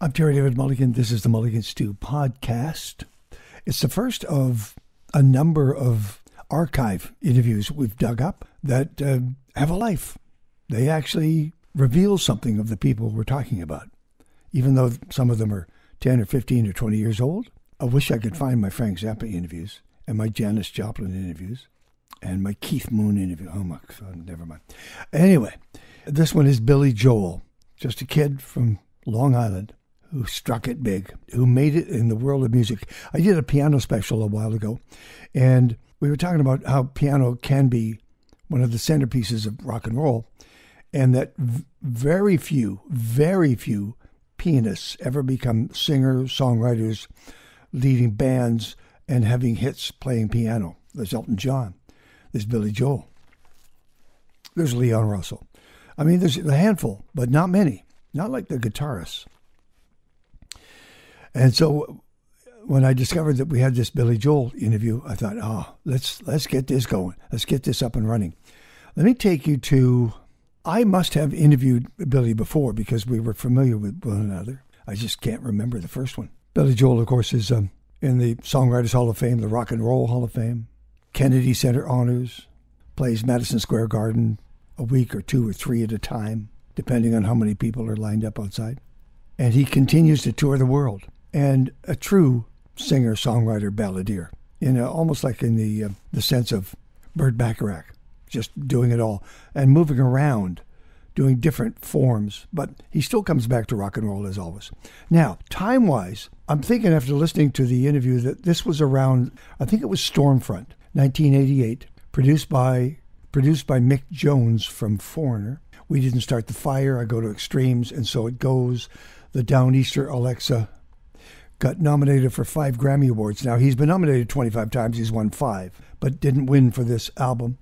I'm Terry David Mulligan. This is the Mulligan Stew podcast. It's the first of a number of archive interviews we've dug up that have a life. They actually reveal something of the people we're talking about, even though some of them are 10 or 15 or 20 years old. I wish I could find my Frank Zappa interviews and my Janis Joplin interviews and my Keith Moon interview. Oh, my God, never mind. Anyway, this one is Billy Joel, just a kid from Long Island who struck it big, who made it in the world of music. I did a piano special a while ago, and we were talking about how piano can be one of the centerpieces of rock and roll, and that very few pianists ever become singers, songwriters, leading bands, and having hits playing piano. There's Elton John. There's Billy Joel. There's Leon Russell. I mean, there's a handful, but not many. Not like the guitarists. And so when I discovered that we had this Billy Joel interview, I thought, let's get this going. Let's get this up and running. Let me take you to, I must have interviewed Billy before because we were familiar with one another. I just can't remember the first one. Billy Joel, of course, is in the Songwriters Hall of Fame, the Rock and Roll Hall of Fame, Kennedy Center Honors, plays Madison Square Garden a week or two or three at a time, depending on how many people are lined up outside. And he continues to tour the world. And a true singer, songwriter, balladeer, almost like in the sense of Burt Bacharach, just doing it all and moving around, doing different forms. But he still comes back to rock and roll as always. Now, time-wise, I'm thinking after listening to the interview that this was around, I think it was Stormfront, 1988, produced by Mick Jones from Foreigner. We Didn't Start the Fire, I Go to Extremes, and So It Goes. The Downeaster Alexa got nominated for 5 Grammy Awards. Now, he's been nominated 25 times. He's won 5, but didn't win for this album.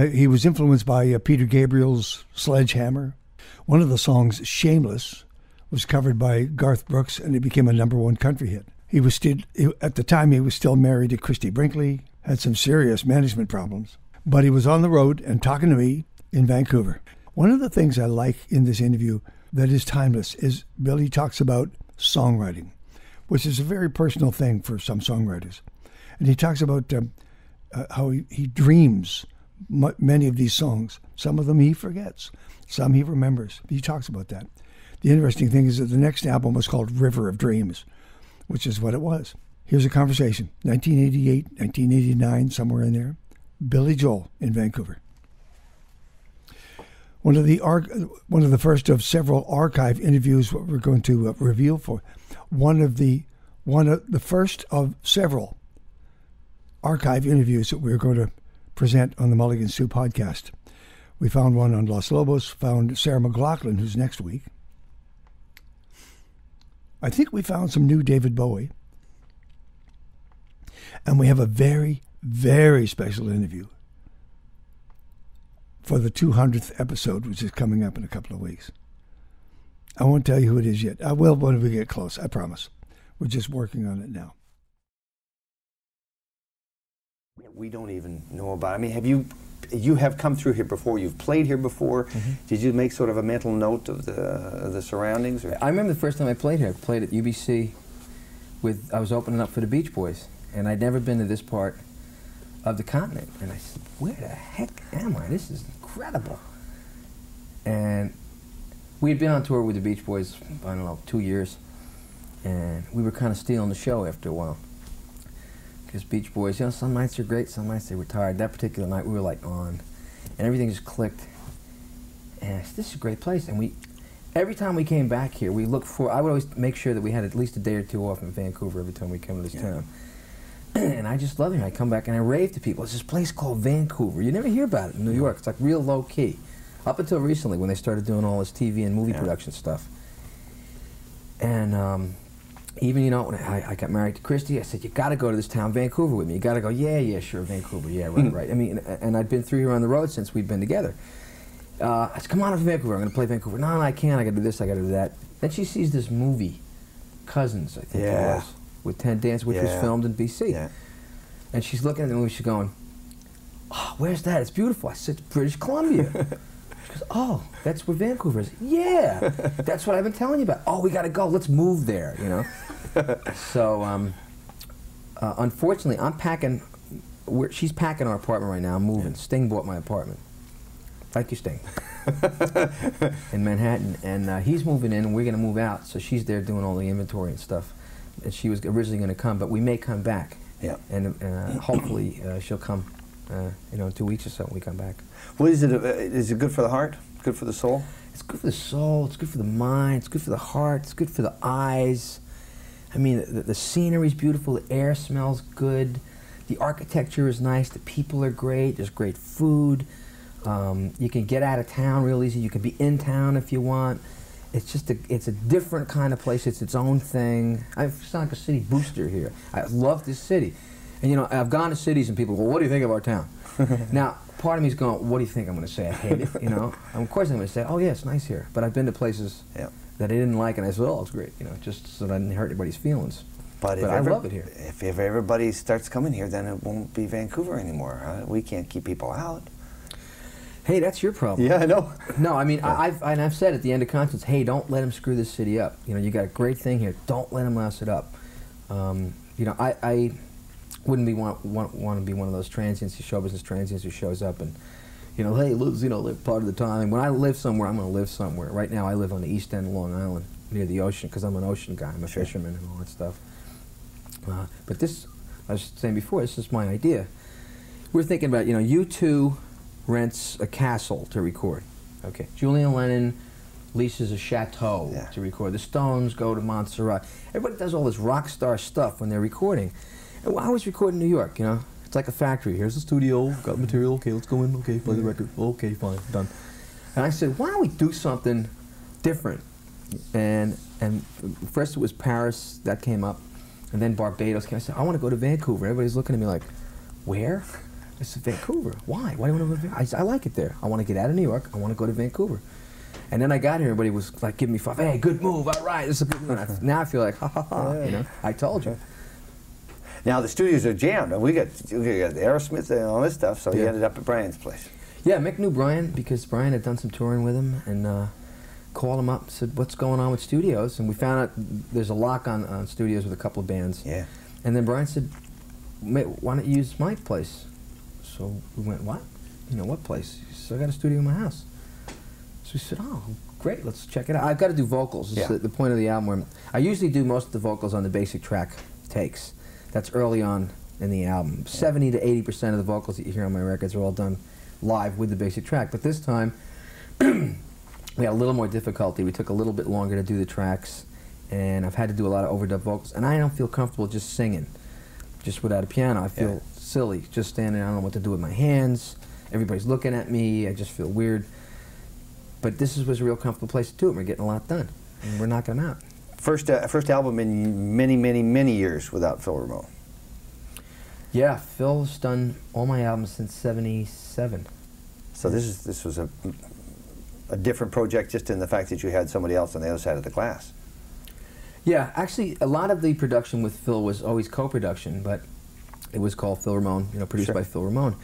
He was influenced by Peter Gabriel's Sledgehammer. One of the songs, Shameless, was covered by Garth Brooks, and it became a #1 country hit. At the time, he was still married to Christy Brinkley, had some serious management problems, but he was on the road and talking to me in Vancouver. One of the things I like in this interview that is timeless is Billy talks about songwriting, which is a very personal thing for some songwriters. And he talks about how he dreams many of these songs. Some of them he forgets, some he remembers. He talks about that. The interesting thing is that the next album was called River of Dreams, which is what it was. Here's a conversation, 1988, 1989, somewhere in there. Billy Joel in Vancouver. One of the first of several archive interviews we're going to reveal for one of the first of several archive interviews that we're going to present on the Mulligan Stew podcast. We found one on Los Lobos, found Sarah McLachlan, who's next week. I think we found some new David Bowie. And we have a very, very special interview for the 200th episode, which is coming up in a couple of weeks. I won't tell you who it is yet. I will when we get close, I promise. We're just working on it now. We don't even know about it. I mean, you have come through here before, you've played here before. Mm-hmm. Did you make sort of a mental note of the surroundings? Or? I remember the first time I played here. I played at UBC I was opening up for the Beach Boys, and I'd never been to this part of the continent. And I said, where the heck am I? This is incredible. And we had been on tour with the Beach Boys, I don't know, 2 years, and we were kind of stealing the show after a while. Because Beach Boys, some nights are great, some nights they were tired. That particular night we were like on, and everything just clicked. And I said, this is a great place. And every time we came back here, I would always make sure that we had at least a day or two off in Vancouver every time we come to this town. And I just love it. I come back and I rave to people. It's this place called Vancouver. You never hear about it in New York. It's like real low key. Up until recently when they started doing all this TV and movie production stuff. And even, when I got married to Christy, I said, you got to go to this town, Vancouver, with me. You got to go, yeah, sure, Vancouver, yeah, right. I mean, and I'd been through here on the road since we'd been together. I said, come on up to Vancouver, I'm going to play Vancouver. No, I can't, I got to do this, I got to do that. Then she sees this movie, Cousins, I think it was, with Ted Danson, which was filmed in BC. Yeah. And she's looking at the movie, she's going, oh, where's that? It's beautiful. I said, British Columbia. She goes, oh, that's where Vancouver is. Yeah, that's what I've been telling you about. Oh, we got to go. Let's move there, you know. So, unfortunately, I'm packing. She's packing our apartment right now. I'm moving. Sting bought my apartment. Thank you, Sting. In Manhattan, and he's moving in, and we're going to move out. So she's there doing all the inventory and stuff. And she was originally going to come, but we may come back. Yeah. And hopefully she'll come. You know, in 2 weeks or so, when we come back. What is it? Is it good for the heart? Good for the soul? It's good for the soul. It's good for the mind. It's good for the heart. It's good for the eyes. I mean, the scenery's beautiful. The air smells good. The architecture is nice. The people are great. There's great food. You can get out of town real easy. You can be in town if you want. It's just it's a different kind of place. It's its own thing. I sound like a city booster here. I love this city. And you know, I've gone to cities and people go, well, what do you think of our town? Now, part of me is going, what do you think I'm going to say? I hate it, you know? And of course I'm going to say, oh yeah, it's nice here. But I've been to places that I didn't like, and I said, oh, it's great, you know, just so that I didn't hurt anybody's feelings. But I love it here. If everybody starts coming here, then it won't be Vancouver anymore. Huh? We can't keep people out. Hey, that's your problem. Yeah, I know. No, I mean, I've said at the end of concerts, hey, don't let them screw this city up. You know, you got a great thing here. Don't let them mess it up. You know, I wouldn't want to be one of those transients, show business transients who shows up and, you know, hey, live part of the time. And when I live somewhere, I'm going to live somewhere. Right now, I live on the East End of Long Island, near the ocean, because I'm an ocean guy. I'm a fisherman and all that stuff. But this, I was saying before, this is my idea. We're thinking about, you know, U2 rents a castle to record. Okay. Julian Lennon leases a chateau to record. The Stones go to Montserrat. Everybody does all this rock star stuff when they're recording. And I was recording in New York, you know. It's like a factory. Here's the studio, got material, okay, let's go in, okay, play the record, okay, fine, done. And I said, why don't we do something different? And first it was Paris, that came up, and then Barbados came. I said, I want to go to Vancouver. Everybody's looking at me like, where? I said, Vancouver. Why? Why do you want to go to Vancouver? I said, I like it there. I want to get out of New York. I want to go to Vancouver. And then I got here, everybody was like giving me five. Hey, good move, all right, this is a good move. Now I feel like, ha ha ha, you know, I told you. Now the studios are jammed. We got Aerosmith and all this stuff, so you ended up at Brian's place. Yeah, Mick knew Brian because Brian had done some touring with him, and called him up and said, what's going on with studios? And we found out there's a lock on studios with a couple of bands. Yeah. And then Brian said, why don't you use my place? So we went, what? You know, what place? He said, I got a studio in my house. So we said, oh, great, let's check it out. I've got to do vocals. It's the point of the album where I usually do most of the vocals on the basic track takes. That's early on in the album. 70 to 80% of the vocals that you hear on my records are all done live with the basic track. But this time, we had a little more difficulty. We took a little bit longer to do the tracks, and I've had to do a lot of overdub vocals. And I don't feel comfortable just singing, just without a piano. I feel silly just standing there. I don't know what to do with my hands. Everybody's looking at me. I just feel weird. But this was a real comfortable place to do it. We're getting a lot done, and we're knocking them out. First album in many, many, many years without Phil Ramone. Yeah, Phil's done all my albums since '77. So this was a different project just in the fact that you had somebody else on the other side of the glass. Yeah, actually, a lot of the production with Phil was always co-production, but it was called Phil Ramone, you know, produced by Phil Ramone.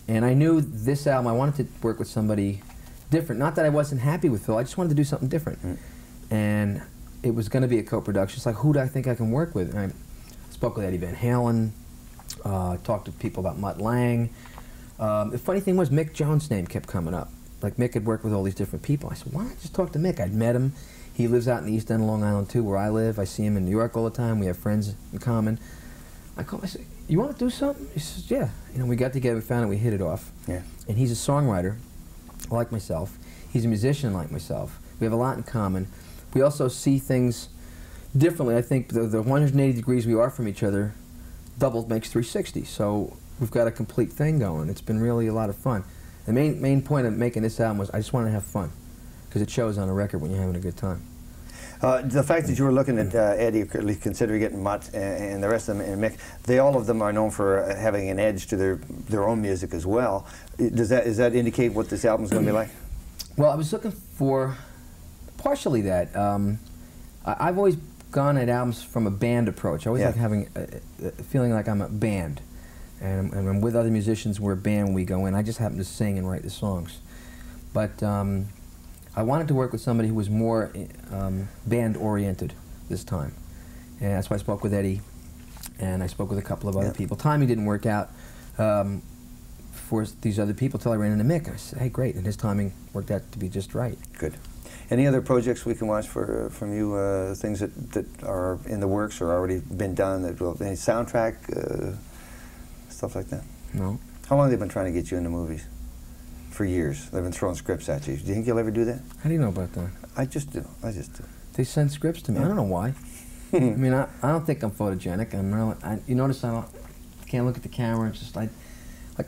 And I knew this album, I wanted to work with somebody different. Not that I wasn't happy with Phil, I just wanted to do something different. And it was going to be a co-production. It's like, who do I think I can work with? And I spoke with Eddie Van Halen, talked to people about Mutt Lange. The funny thing was, Mick Jones' name kept coming up. Like, Mick had worked with all these different people. I said, why don't I just talk to Mick? I'd met him. He lives out in the East End of Long Island, too, where I live. I see him in New York all the time. We have friends in common. I called him, I said, you want to do something? He says, yeah. You know, we got together, we found out we hit it off. Yeah. And he's a songwriter, like myself. He's a musician like myself. We have a lot in common. We also see things differently. I think the 180 degrees we are from each other double makes 360. So we've got a complete thing going. It's been really a lot of fun. The main point of making this album was I just wanted to have fun, because it shows on a record when you're having a good time. The fact that you were looking at Eddie, at least considering getting Mutt and the rest of them, and Mick, all of them are known for having an edge to their own music as well. Does that indicate what this album's going to be like? Well, I was looking for partially that. I've always gone at albums from a band approach. I always like having feeling like I'm a band, and I'm with other musicians. We're a band when we go in. I just happen to sing and write the songs. But I wanted to work with somebody who was more band-oriented this time. And that's why I spoke with Eddie, and I spoke with a couple of other people. Timing didn't work out for these other people till I ran into Mick. I said, hey, great, and his timing worked out to be just right. Good. Any other projects we can watch from you, things that are in the works or already been done, that will, any soundtrack, stuff like that? No. How long have they been trying to get you into movies? For years. They've been throwing scripts at you. Do you think you'll ever do that? How do you know about that? I just do. I just do. They send scripts to me. I don't know why. I mean, I don't think I'm photogenic. I'm really, you notice I can't look at the camera. It's just like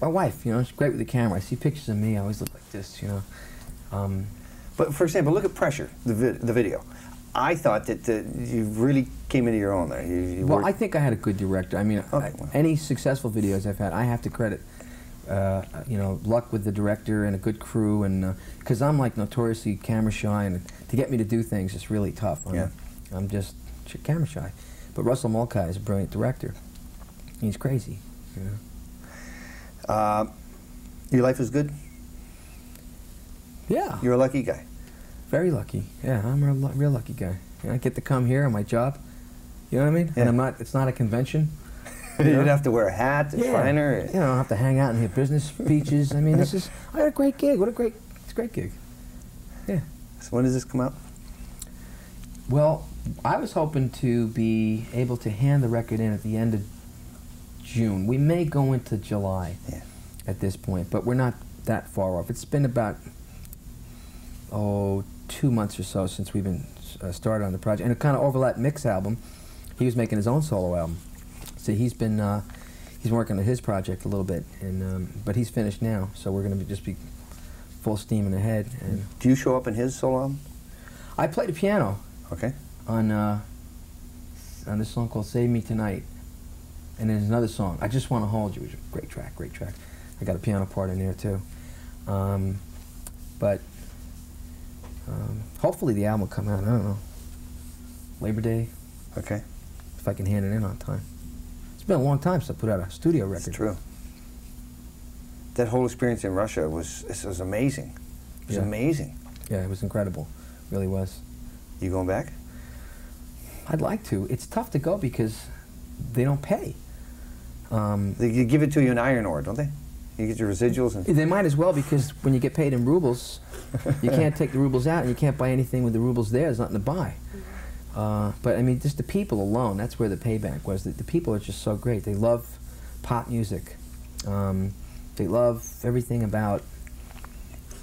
my wife, you know, she's great with the camera. I see pictures of me, I always look like this, you know. But for example, look at Pressure, the video. I thought that you really came into your own there. Well, I think I had a good director. I mean, any successful videos I've had, I have to credit, you know, luck with the director and a good crew, and because I'm like notoriously camera shy, and to get me to do things is really tough. I'm just camera shy. But Russell Mulcahy is a brilliant director. He's crazy. You know? Your life is good? Yeah. You're a lucky guy. Very lucky. Yeah, I'm a real lucky guy. You know, I get to come here on my job. You know what I mean? Yeah. And it's not a convention. You don't have to wear a hat, a finer. You know, I don't have to hang out and hear business speeches. I mean, I got a great gig. It's a great gig. Yeah. So when does this come out? Well, I was hoping to be able to hand the record in at the end of June. We may go into July at this point, but we're not that far off. It's been about 2 months or so since we've been started on the project, and it kind of overlapped Mick's album. He was making his own solo album, so he's working on his project a little bit, and but he's finished now, so we're going to just be full steaming ahead. And do you show up in his solo album? I played the piano. Okay. On this song called "Save Me Tonight," and there's another song, "I Just Want to Hold You," which is a great track. Great track. I got a piano part in there too, but. Hopefully the album will come out, I don't know, Labor Day. Okay. If I can hand it in on time. It's been a long time since I put out a studio record. It's true. That whole experience in Russia was amazing. It was amazing. Yeah, it was incredible. It really was. You going back? I'd like to. It's tough to go because they don't pay. They give it to you in iron ore, don't they? You get your residuals. And they might as well, because when you get paid in rubles, you can't take the rubles out, and you can't buy anything with the rubles there. There's nothing to buy. But I mean, just the people alone, that's where the payback was. The people are just so great. They love pop music. They love everything about,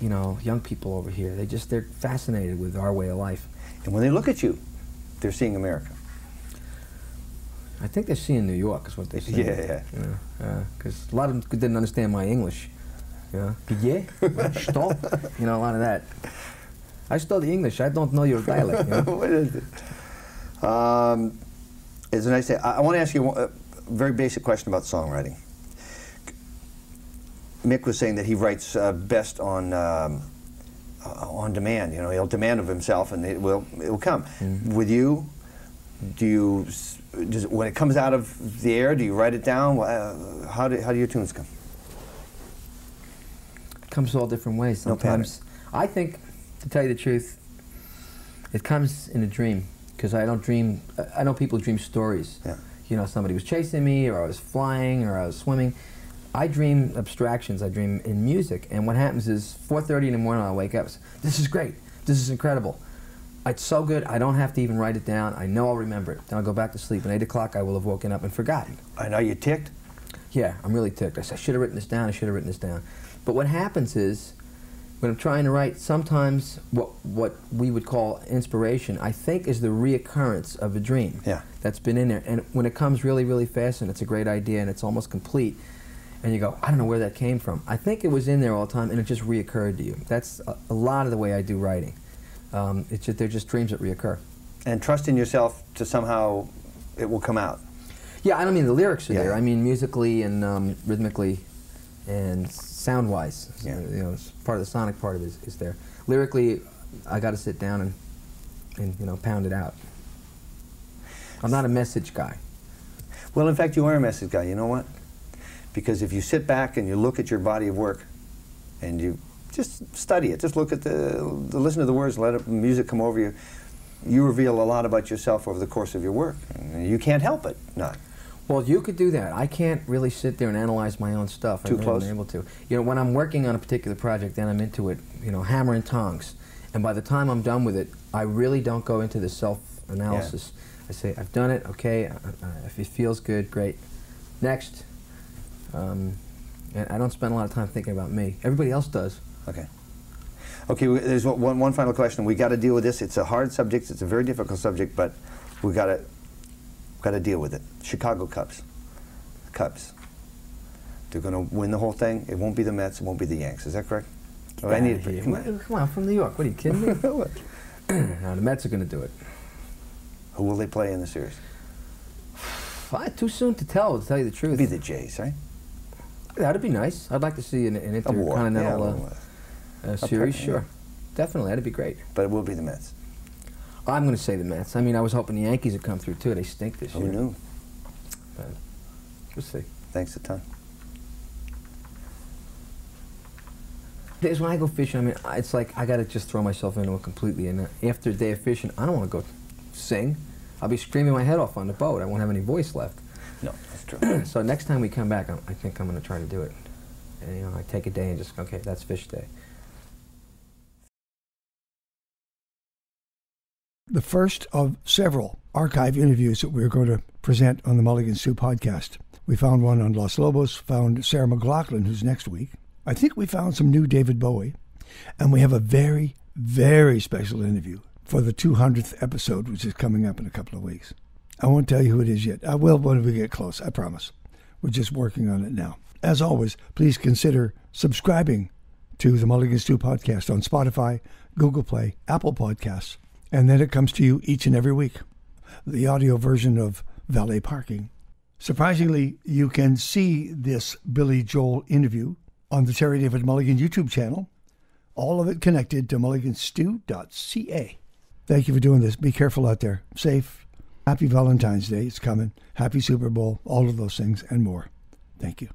you know, young people over here. They're fascinated with our way of life. And when they look at you, they're seeing America. I think they're seeing New York is what they're seeing. Yeah. Because a lot of them didn't understand my English. You know, что? You know, a lot of that. I study English. I don't know your dialect. You know? What is it? It's a nice day. I want to ask you a very basic question about songwriting. Mick was saying that he writes best on demand. You know, he'll demand of himself, and it will come. Mm-hmm. With you, when it comes out of the air, do you write it down? How do your tunes come? It comes all different ways. Sometimes, I think, to tell you the truth, it comes in a dream, because I don't dream. I know people dream stories. Yeah. You know, somebody was chasing me, or I was flying, or I was swimming. I dream abstractions. I dream in music, and what happens is 4:30 in the morning I wake up. This is great. This is incredible. It's so good, I don't have to even write it down. I know I'll remember it. Then I'll go back to sleep. At 8 o'clock, I will have woken up and forgotten. I know you're ticked? Yeah, I'm really ticked. I should have written this down, I should have written this down. But what happens is, when I'm trying to write, sometimes what we would call inspiration, I think is the reoccurrence of a dream that's been in there. And when it comes really, really fast, and it's a great idea, and it's almost complete, and you go, I don't know where that came from. I think it was in there all the time, and it just reoccurred to you. That's a lot of the way I do writing. It's just, they're just dreams that reoccur. And trust in yourself to somehow it will come out. Yeah, I don't mean the lyrics are there. I mean musically and rhythmically and sound-wise. Yeah. You know, part of the sonic part of it is there. Lyrically, I got to sit down and you know, pound it out. I'm not a message guy. Well, in fact, you are a message guy. You know what? Because if you sit back and you look at your body of work, and you just study it. Just look at listen to the words, let the music come over you. You reveal a lot about yourself over the course of your work. And you can't help it not. Well, you could do that. I can't really sit there and analyze my own stuff. Too close? I'm able to. You know, when I'm working on a particular project, then I'm into it, you know, hammer and tongs. And by the time I'm done with it, I really don't go into the self-analysis. Yeah. I say, I've done it, okay, if it feels good, great. Next. And I don't spend a lot of time thinking about me. Everybody else does. Okay. Okay, there's one final question. We got to deal with this. It's a hard subject. It's a very difficult subject, but we got to deal with it. Chicago Cubs. The Cubs. They're going to win the whole thing. It won't be the Mets. It won't be the Yanks. Is that correct? Oh, I need it. Come on, from New York. What are you kidding me? No, the Mets are going to do it. Who will they play in the series? Too soon to tell you the truth. It'd be the Jays, right? That'd be nice. I'd like to see an intercontinental series. Sure. Definitely. That'd be great. But it will be the Mets. I'm going to say the Mets. I mean, I was hoping the Yankees would come through, too. They stink this year. Who knew? But we'll see. Thanks a ton. Days when I go fishing, I mean, it's like I got to just throw myself into it completely. And after a day of fishing, I don't want to go sing. I'll be screaming my head off on the boat. I won't have any voice left. No, that's true. So next time we come back, I think I'm going to try to do it. And, you know, I take a day and just, okay, that's fish day. The first of several archive interviews that we're going to present on the Mulligan Stew podcast. We found one on Los Lobos, found Sarah McLachlan, who's next week. I think we found some new David Bowie. And we have a very, very special interview for the 200th episode, which is coming up in a couple of weeks. I won't tell you who it is yet. I will when we get close, I promise. We're just working on it now. As always, please consider subscribing to the Mulligan Stew podcast on Spotify, Google Play, Apple Podcasts, and then it comes to you each and every week. The audio version of Valet Parking. Surprisingly, you can see this Billy Joel interview on the Terry David Mulligan YouTube channel. All of it connected to mulliganstew.ca. Thank you for doing this. Be careful out there. Safe. Happy Valentine's Day. It's coming. Happy Super Bowl. All of those things and more. Thank you.